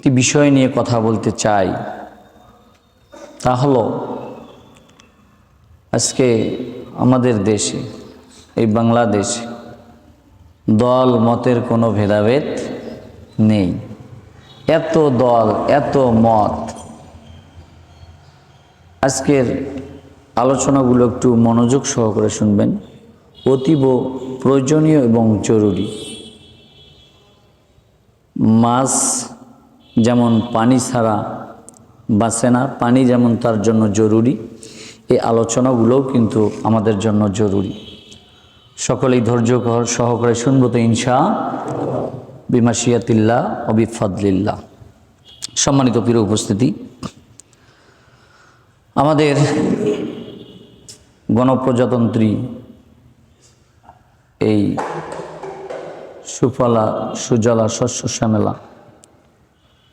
একটি বিষয় নিয়ে কথা বলতে চাই, তা হলো আজকে আমাদের দেশে, এই বাংলাদেশে দল মতের কোনো ভেদাভেদ নেই। এত দল, এত মত। আজকের আলোচনাগুলো একটু মনোযোগ সহকারে শুনবেন, অতীব প্রয়োজনীয় এবং জরুরি। মাছ যেমন পানি ছাড়া বাঁচে না, পানি যেমন তার জন্য জরুরি, এই আলোচনাগুলোও কিন্তু আমাদের জন্য জরুরি। সকলেই ধৈর্য সহকারে শুনবো তো ইনশা বিমাশিয়াতিল্লাহ ও বিফাদলিল্লাহ। সম্মানিত প্রিয় উপস্থিতি, আমাদের গণপ্রজাতন্ত্রী এই সুফলা সুজলা শস্য শ্যামলা